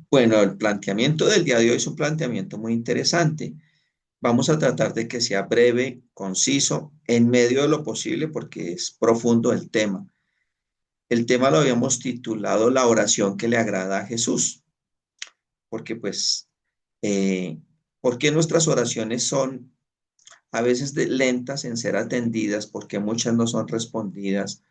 Bueno, el planteamiento del día de hoy es un planteamiento muy interesante. Vamos a tratar de que sea breve, conciso, en medio de lo posible, porque es profundo el tema. El tema lo habíamos titulado La oración que le agrada a Jesús, porque pues, eh, ¿por qué nuestras oraciones son a veces lentas en ser atendidas? ¿Porque muchas no son respondidas?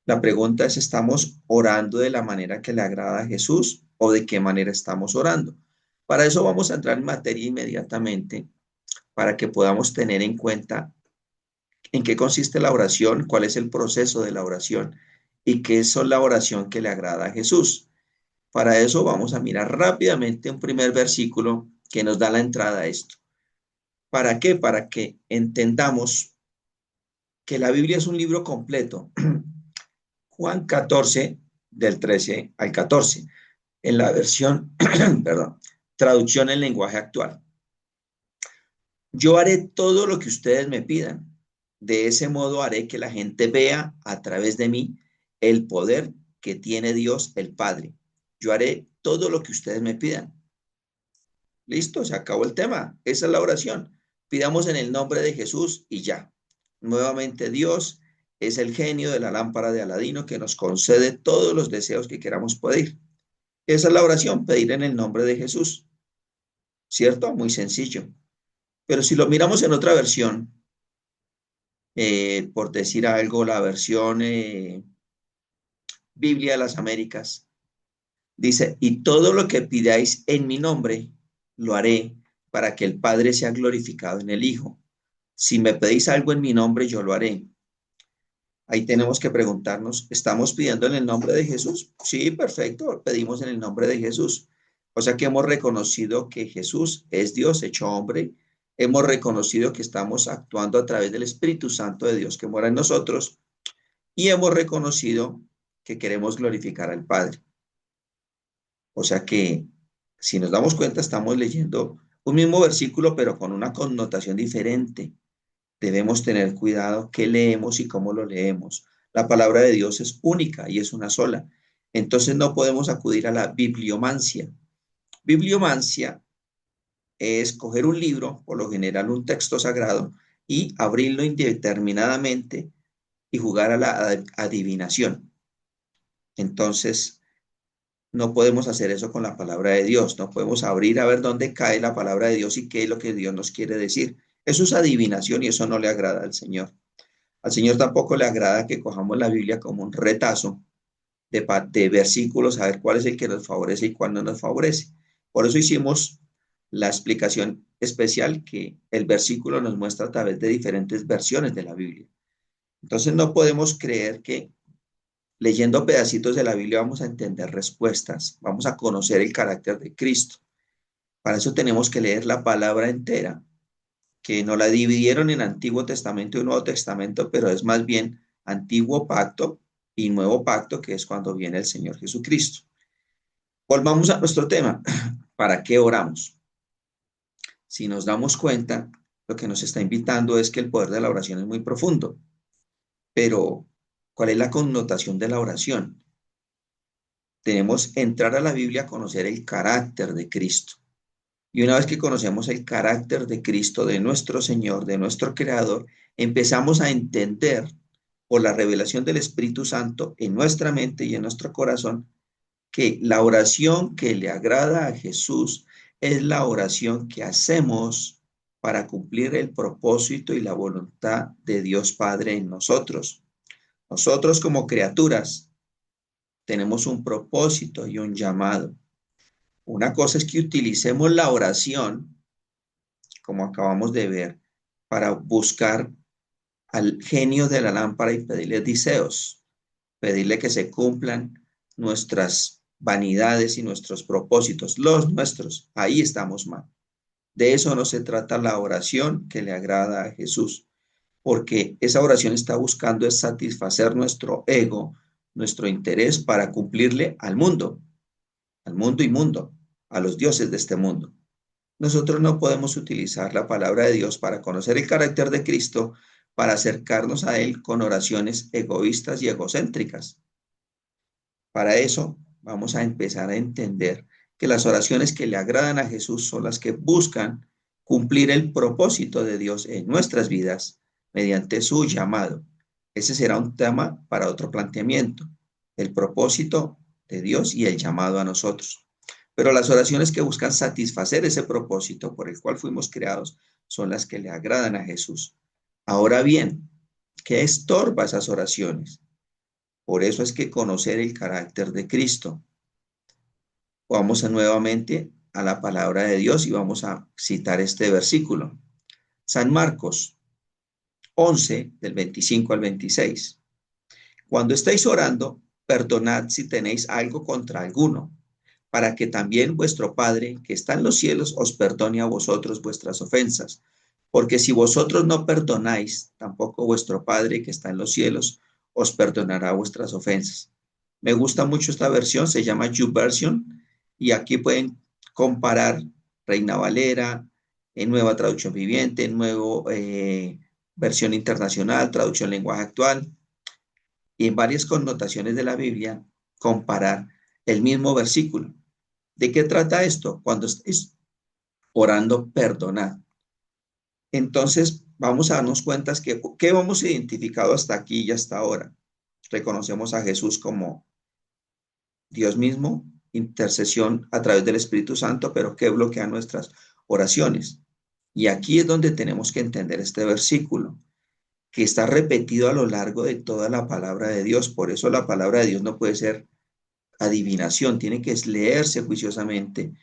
La pregunta es, ¿estamos orando de la manera que le agrada a Jesús o de qué manera estamos orando? Para eso vamos a entrar en materia inmediatamente, para que podamos tener en cuenta en qué consiste la oración, cuál es el proceso de la oración y qué es la oración que le agrada a Jesús. Para eso vamos a mirar rápidamente un primer versículo que nos da la entrada a esto. ¿Para qué? Para que entendamos que la Biblia es un libro completo. Juan 14, del 13 al 14, en la versión, perdón, traducción en lenguaje actual. Yo haré todo lo que ustedes me pidan. De ese modo haré que la gente vea a través de mí el poder que tiene Dios el Padre. Yo haré todo lo que ustedes me pidan. Listo, se acabó el tema. Esa es la oración. Pidamos en el nombre de Jesús y ya. Nuevamente Dios es el genio de la lámpara de Aladino que nos concede todos los deseos que queramos pedir. Esa es la oración, pedir en el nombre de Jesús. ¿Cierto? Muy sencillo. Pero si lo miramos en otra versión, por decir algo, la versión Biblia de las Américas, dice, y todo lo que pidáis en mi nombre, lo haré para que el Padre sea glorificado en el Hijo. Si me pedís algo en mi nombre, yo lo haré. Ahí tenemos que preguntarnos, ¿estamos pidiendo en el nombre de Jesús? Sí, perfecto, pedimos en el nombre de Jesús. O sea que hemos reconocido que Jesús es Dios hecho hombre, hemos reconocido que estamos actuando a través del Espíritu Santo de Dios que mora en nosotros y hemos reconocido que queremos glorificar al Padre. O sea que si nos damos cuenta, estamos leyendo un mismo versículo, pero con una connotación diferente. Debemos tener cuidado qué leemos y cómo lo leemos. La palabra de Dios es única y es una sola. Entonces no podemos acudir a la bibliomancia. Bibliomancia es coger un libro, por lo general un texto sagrado, y abrirlo indeterminadamente y jugar a la adivinación. Entonces, no podemos hacer eso con la palabra de Dios. No podemos abrir a ver dónde cae la palabra de Dios y qué es lo que Dios nos quiere decir. Eso es adivinación y eso no le agrada al Señor. Al Señor tampoco le agrada que cojamos la Biblia como un retazo de versículos, a ver cuál es el que nos favorece y cuál no nos favorece. Por eso hicimos la explicación especial que el versículo nos muestra a través de diferentes versiones de la Biblia. Entonces no podemos creer que leyendo pedacitos de la Biblia vamos a entender respuestas, vamos a conocer el carácter de Cristo. Para eso tenemos que leer la palabra entera, que no la dividieron en Antiguo Testamento y Nuevo Testamento, pero es más bien Antiguo Pacto y Nuevo Pacto, que es cuando viene el Señor Jesucristo. Volvamos a nuestro tema. ¿Para qué oramos? Si nos damos cuenta, lo que nos está invitando es que el poder de la oración es muy profundo, pero ¿cuál es la connotación de la oración? Tenemos que entrar a la Biblia a conocer el carácter de Cristo. Y una vez que conocemos el carácter de Cristo, de nuestro Señor, de nuestro Creador, empezamos a entender por la revelación del Espíritu Santo en nuestra mente y en nuestro corazón que la oración que le agrada a Jesús es la oración que hacemos para cumplir el propósito y la voluntad de Dios Padre en nosotros. Nosotros como criaturas tenemos un propósito y un llamado. Una cosa es que utilicemos la oración, como acabamos de ver, para buscar al genio de la lámpara y pedirle deseos, pedirle que se cumplan nuestras vanidades y nuestros propósitos, los nuestros. Ahí estamos mal. De eso no se trata la oración que le agrada a Jesús, porque esa oración está buscando es satisfacer nuestro ego, nuestro interés para cumplirle al mundo inmundo, a los dioses de este mundo. Nosotros no podemos utilizar la palabra de Dios para conocer el carácter de Cristo, para acercarnos a Él con oraciones egoístas y egocéntricas. Para eso vamos a empezar a entender que las oraciones que le agradan a Jesús son las que buscan cumplir el propósito de Dios en nuestras vidas mediante su llamado. Ese será un tema para otro planteamiento, el propósito de Dios y el llamado a nosotros. Pero las oraciones que buscan satisfacer ese propósito por el cual fuimos creados son las que le agradan a Jesús. Ahora bien, ¿qué estorba esas oraciones? Por eso es que conocer el carácter de Cristo. Vamos nuevamente a la palabra de Dios y vamos a citar este versículo. San Marcos 11, del 25 al 26. Cuando estéis orando, perdonad si tenéis algo contra alguno, para que también vuestro Padre, que está en los cielos, os perdone a vosotros vuestras ofensas. Porque si vosotros no perdonáis, tampoco vuestro Padre, que está en los cielos, os perdonará vuestras ofensas. Me gusta mucho esta versión, se llama YouVersion, y aquí pueden comparar Reina Valera, en Nueva Traducción Viviente, nuevo versión internacional, traducción lenguaje actual, y en varias connotaciones de la Biblia, comparar el mismo versículo. ¿De qué trata esto? Cuando estés orando, perdonad. Entonces, vamos a darnos cuenta que hemos identificado hasta aquí y hasta ahora. Reconocemos a Jesús como Dios mismo, intercesión a través del Espíritu Santo, pero que bloquea nuestras oraciones. Y aquí es donde tenemos que entender este versículo, que está repetido a lo largo de toda la palabra de Dios. Por eso la palabra de Dios no puede ser adivinación, tiene que leerse juiciosamente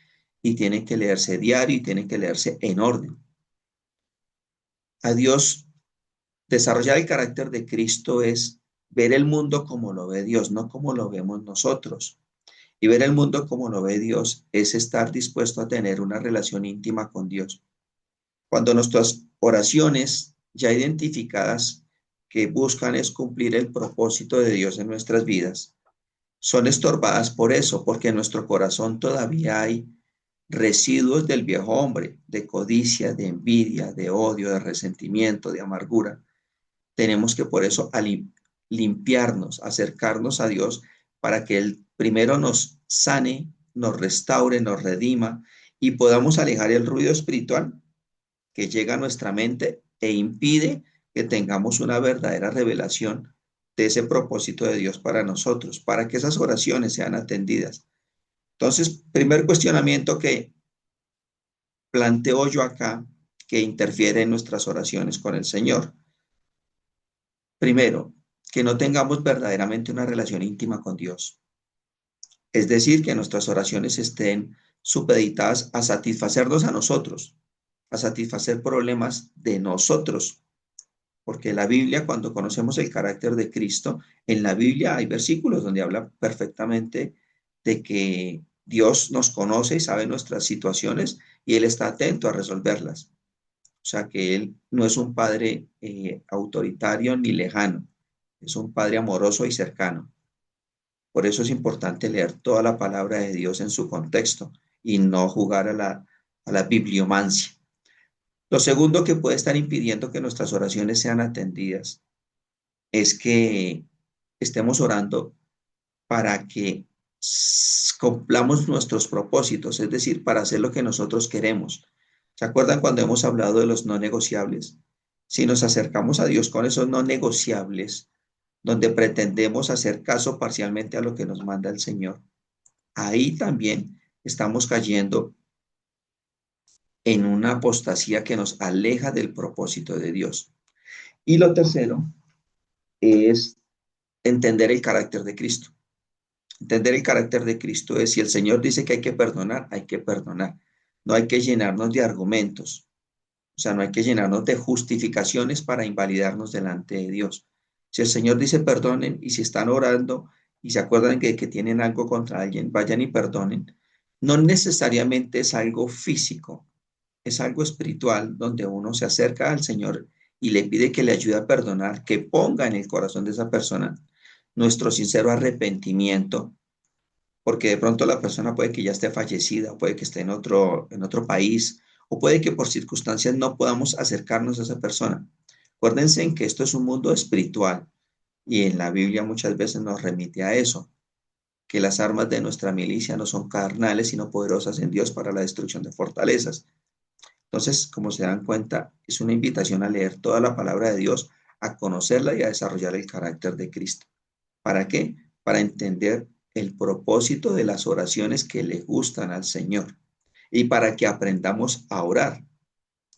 y tiene que leerse diario y tiene que leerse en orden. A Dios, desarrollar el carácter de Cristo es ver el mundo como lo ve Dios, no como lo vemos nosotros. Y ver el mundo como lo ve Dios es estar dispuesto a tener una relación íntima con Dios. Cuando nuestras oraciones ya identificadas que buscan es cumplir el propósito de Dios en nuestras vidas, son estorbadas por eso, porque en nuestro corazón todavía hay residuos del viejo hombre, de codicia, de envidia, de odio, de resentimiento, de amargura. Tenemos que por eso limpiarnos, acercarnos a Dios para que Él primero nos sane, nos restaure, nos redima y podamos alejar el ruido espiritual que llega a nuestra mente e impide que tengamos una verdadera revelación de ese propósito de Dios para nosotros, para que esas oraciones sean atendidas. Entonces, primer cuestionamiento que planteo yo acá, que interfiere en nuestras oraciones con el Señor. Primero, que no tengamos verdaderamente una relación íntima con Dios. Es decir, que nuestras oraciones estén supeditadas a satisfacernos a nosotros, a satisfacer problemas de nosotros. Porque la Biblia, cuando conocemos el carácter de Cristo, en la Biblia hay versículos donde habla perfectamente de que Dios nos conoce y sabe nuestras situaciones y Él está atento a resolverlas. O sea que Él no es un padre autoritario ni lejano, es un padre amoroso y cercano. Por eso es importante leer toda la palabra de Dios en su contexto y no jugar a la bibliomancia. Lo segundo que puede estar impidiendo que nuestras oraciones sean atendidas es que estemos orando para que cumplamos nuestros propósitos, es decir, para hacer lo que nosotros queremos. ¿Se acuerdan cuando hemos hablado de los no negociables? Si nos acercamos a Dios con esos no negociables, donde pretendemos hacer caso parcialmente a lo que nos manda el Señor, ahí también estamos cayendo en una apostasía que nos aleja del propósito de Dios. Y lo tercero es entender el carácter de Cristo. Entender el carácter de Cristo es, si el Señor dice que hay que perdonar, hay que perdonar. No hay que llenarnos de argumentos. O sea, no hay que llenarnos de justificaciones para invalidarnos delante de Dios. Si el Señor dice perdonen y si están orando y se acuerdan que tienen algo contra alguien, vayan y perdonen. No necesariamente es algo físico, es algo espiritual donde uno se acerca al Señor y le pide que le ayude a perdonar, que ponga en el corazón de esa persona nuestro sincero arrepentimiento, porque de pronto la persona puede que ya esté fallecida, puede que esté en otro país, o puede que por circunstancias no podamos acercarnos a esa persona. Acuérdense en que esto es un mundo espiritual y en la Biblia muchas veces nos remite a eso, que las armas de nuestra milicia no son carnales, sino poderosas en Dios para la destrucción de fortalezas. Entonces, como se dan cuenta, es una invitación a leer toda la palabra de Dios, a conocerla y a desarrollar el carácter de Cristo. ¿Para qué? Para entender el propósito de las oraciones que le gustan al Señor y para que aprendamos a orar.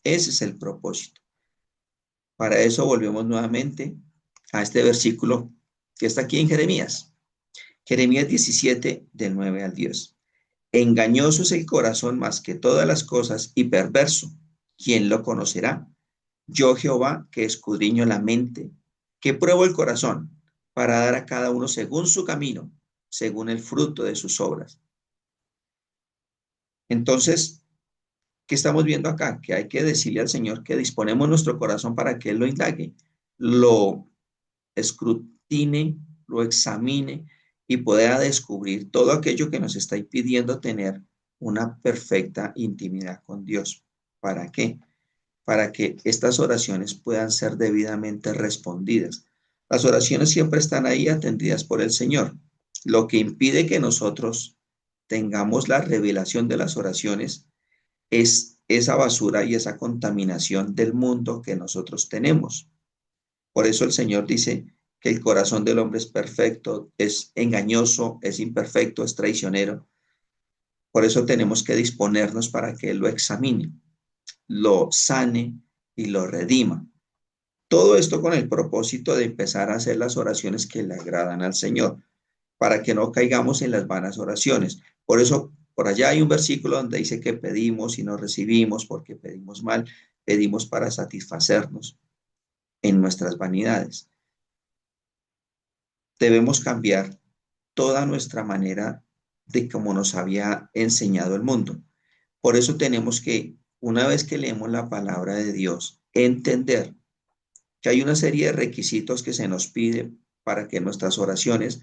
Ese es el propósito. Para eso volvemos nuevamente a este versículo que está aquí en Jeremías. Jeremías 17, del 9 al 10. Engañoso es el corazón más que todas las cosas y perverso. ¿Quién lo conocerá? Yo, Jehová, que escudriño la mente, que pruebo el corazón, para dar a cada uno según su camino, según el fruto de sus obras. Entonces, ¿qué estamos viendo acá? Que hay que decirle al Señor que disponemos nuestro corazón para que Él lo indague, lo escrutine, lo examine y pueda descubrir todo aquello que nos está impidiendo tener una perfecta intimidad con Dios. ¿Para qué? Para que estas oraciones puedan ser debidamente respondidas. Las oraciones siempre están ahí atendidas por el Señor. Lo que impide que nosotros tengamos la revelación de las oraciones es esa basura y esa contaminación del mundo que nosotros tenemos. Por eso el Señor dice que el corazón del hombre es perfecto, es engañoso, es imperfecto, es traicionero. Por eso tenemos que disponernos para que Él lo examine, lo sane y lo redima. Todo esto con el propósito de empezar a hacer las oraciones que le agradan al Señor, para que no caigamos en las vanas oraciones. Por eso, por allá hay un versículo donde dice que pedimos y no recibimos porque pedimos mal, pedimos para satisfacernos en nuestras vanidades. Debemos cambiar toda nuestra manera de cómo nos había enseñado el mundo. Por eso tenemos que, una vez que leemos la palabra de Dios, entender que hay una serie de requisitos que se nos pide para que nuestras oraciones,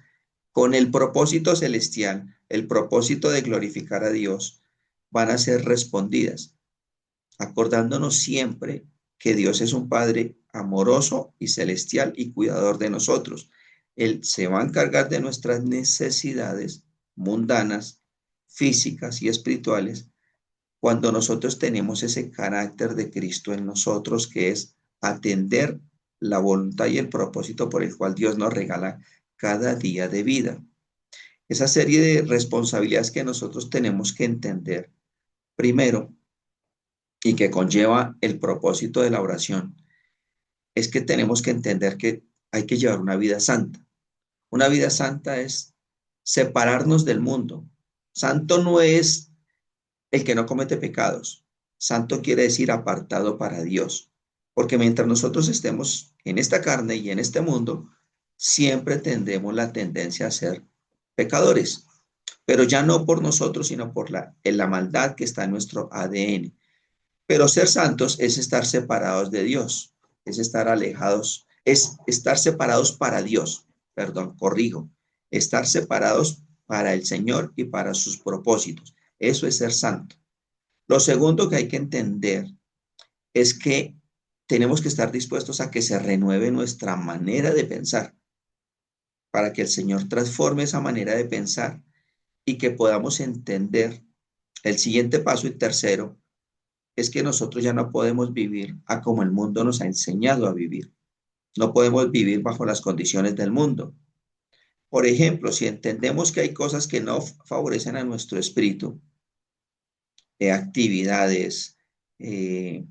con el propósito celestial, el propósito de glorificar a Dios, van a ser respondidas, acordándonos siempre que Dios es un Padre amoroso y celestial y cuidador de nosotros. Él se va a encargar de nuestras necesidades mundanas, físicas y espirituales cuando nosotros tenemos ese carácter de Cristo en nosotros, que es atender la voluntad y el propósito por el cual Dios nos regala cada día de vida. Esa serie de responsabilidades que nosotros tenemos que entender primero y que conlleva el propósito de la oración es que tenemos que entender que hay que llevar una vida santa. Una vida santa es separarnos del mundo. Santo no es el que no comete pecados. Santo quiere decir apartado para Dios. Porque mientras nosotros estemos en esta carne y en este mundo, siempre tendremos la tendencia a ser pecadores. Pero ya no por nosotros, sino por la maldad que está en nuestro ADN. Pero ser santos es estar separados de Dios, es estar alejados, es estar separados para Dios, perdón, corrijo, estar separados para el Señor y para sus propósitos. Eso es ser santo. Lo segundo que hay que entender es que tenemos que estar dispuestos a que se renueve nuestra manera de pensar, para que el Señor transforme esa manera de pensar y que podamos entender el siguiente paso y tercero es que nosotros ya no podemos vivir a como el mundo nos ha enseñado a vivir. No podemos vivir bajo las condiciones del mundo. Por ejemplo, si entendemos que hay cosas que no favorecen a nuestro espíritu, actividades que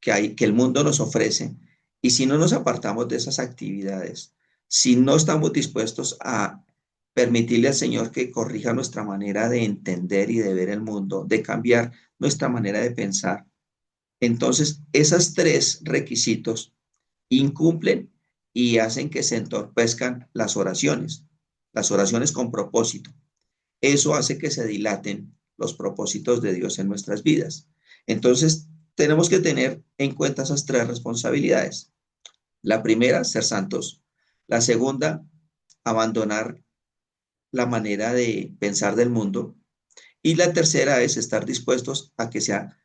el mundo nos ofrece, y si no nos apartamos de esas actividades, si no estamos dispuestos a permitirle al Señor que corrija nuestra manera de entender y de ver el mundo, de cambiar nuestra manera de pensar, entonces esos tres requisitos incumplen y hacen que se entorpezcan las oraciones con propósito. Eso hace que se dilaten los propósitos de Dios en nuestras vidas. Entonces, tenemos que tener en cuenta esas tres responsabilidades. La primera, ser santos. La segunda, abandonar la manera de pensar del mundo. Y la tercera es estar dispuestos a que sea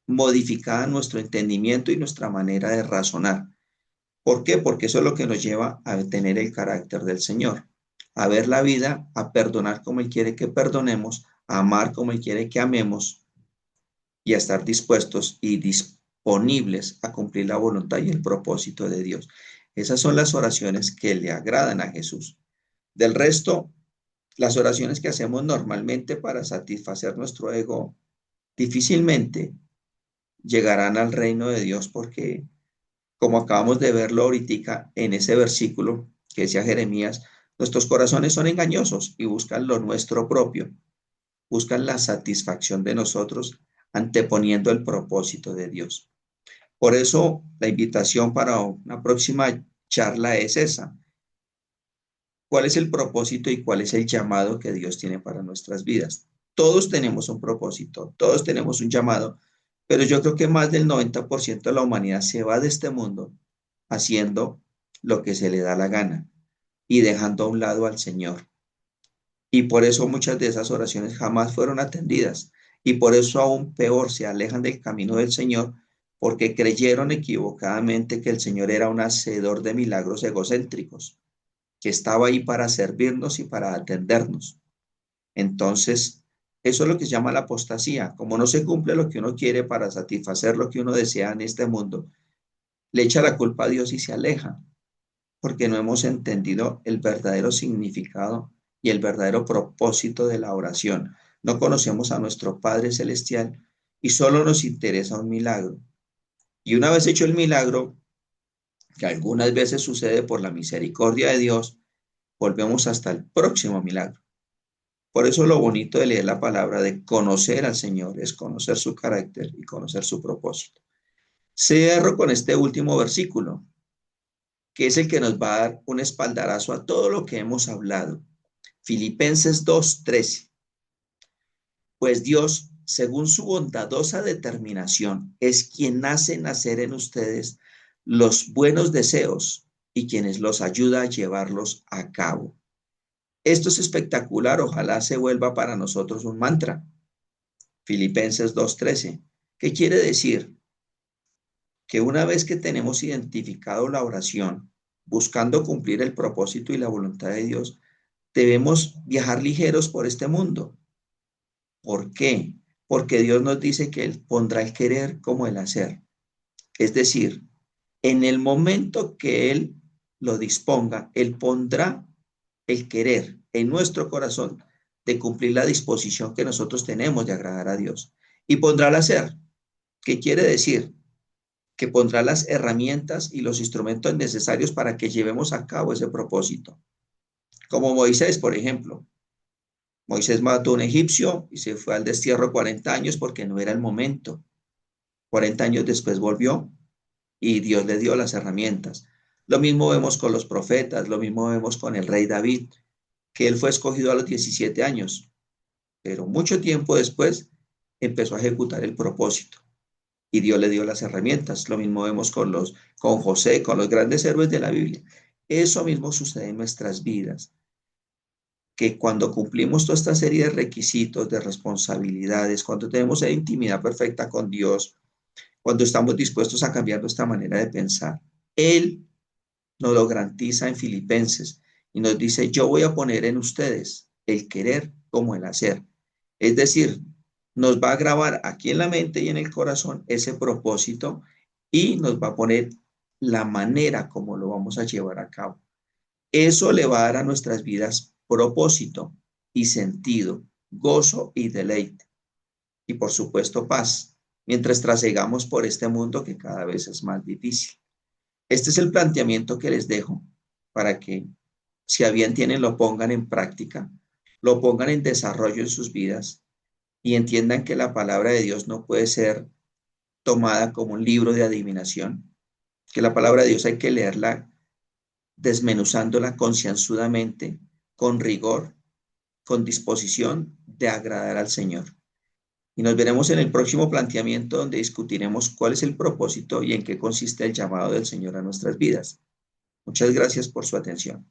modificada nuestro entendimiento y nuestra manera de razonar. ¿Por qué? Porque eso es lo que nos lleva a tener el carácter del Señor, a ver la vida, a perdonar como Él quiere que perdonemos, a amar como Él quiere que amemos y a estar dispuestos y disponibles a cumplir la voluntad y el propósito de Dios. Esas son las oraciones que le agradan a Jesús. Del resto, las oraciones que hacemos normalmente para satisfacer nuestro ego difícilmente llegarán al reino de Dios porque, como acabamos de verlo ahorita en ese versículo que decía Jeremías, nuestros corazones son engañosos y buscan lo nuestro propio, buscan la satisfacción de nosotros anteponiendo el propósito de Dios. Por eso la invitación para una próxima charla es esa. ¿Cuál es el propósito y cuál es el llamado que Dios tiene para nuestras vidas? Todos tenemos un propósito, todos tenemos un llamado, pero yo creo que más del 90% de la humanidad se va de este mundo haciendo lo que se le da la gana y dejando a un lado al Señor. Y por eso muchas de esas oraciones jamás fueron atendidas. Y por eso aún peor se alejan del camino del Señor porque creyeron equivocadamente que el Señor era un hacedor de milagros egocéntricos, que estaba ahí para servirnos y para atendernos. Entonces, eso es lo que se llama la apostasía. Como no se cumple lo que uno quiere para satisfacer lo que uno desea en este mundo, le echa la culpa a Dios y se aleja, porque no hemos entendido el verdadero significado y el verdadero propósito de la oración. No conocemos a nuestro Padre Celestial y solo nos interesa un milagro. Y una vez hecho el milagro, que algunas veces sucede por la misericordia de Dios, volvemos hasta el próximo milagro. Por eso lo bonito de leer la palabra, de conocer al Señor, es conocer su carácter y conocer su propósito. Cierro con este último versículo, que es el que nos va a dar un espaldarazo a todo lo que hemos hablado. Filipenses 2:13. Pues Dios, según su bondadosa determinación, es quien hace nacer en ustedes los buenos deseos y quienes los ayuda a llevarlos a cabo. Esto es espectacular, ojalá se vuelva para nosotros un mantra. Filipenses 2:13. ¿Qué quiere decir? Que una vez que tenemos identificado la oración, buscando cumplir el propósito y la voluntad de Dios, debemos viajar ligeros por este mundo. ¿Por qué? Porque Dios nos dice que Él pondrá el querer como el hacer. Es decir, en el momento que Él lo disponga, Él pondrá el querer en nuestro corazón de cumplir la disposición que nosotros tenemos de agradar a Dios. Y pondrá el hacer. ¿Qué quiere decir? Que pondrá las herramientas y los instrumentos necesarios para que llevemos a cabo ese propósito. Como Moisés, por ejemplo. Moisés mató a un egipcio y se fue al destierro 40 años porque no era el momento. 40 años después volvió y Dios le dio las herramientas. Lo mismo vemos con los profetas, lo mismo vemos con el rey David, que él fue escogido a los 17 años, pero mucho tiempo después empezó a ejecutar el propósito y Dios le dio las herramientas. Lo mismo vemos con José, con los grandes héroes de la Biblia. Eso mismo sucede en nuestras vidas, que cuando cumplimos toda esta serie de requisitos, de responsabilidades, cuando tenemos la intimidad perfecta con Dios, cuando estamos dispuestos a cambiar nuestra manera de pensar, Él nos lo garantiza en Filipenses y nos dice, yo voy a poner en ustedes el querer como el hacer. Es decir, nos va a grabar aquí en la mente y en el corazón ese propósito y nos va a poner la manera como lo vamos a llevar a cabo. Eso le va a dar a nuestras vidas propósito y sentido, gozo y deleite. Y por supuesto paz, mientras trasegamos por este mundo que cada vez es más difícil. Este es el planteamiento que les dejo para que, si a bien tienen, lo pongan en práctica, lo pongan en desarrollo en sus vidas y entiendan que la palabra de Dios no puede ser tomada como un libro de adivinación, que la palabra de Dios hay que leerla desmenuzándola concienzudamente, con rigor, con disposición de agradar al Señor. Y nos veremos en el próximo planteamiento donde discutiremos cuál es el propósito y en qué consiste el llamado del Señor a nuestras vidas. Muchas gracias por su atención.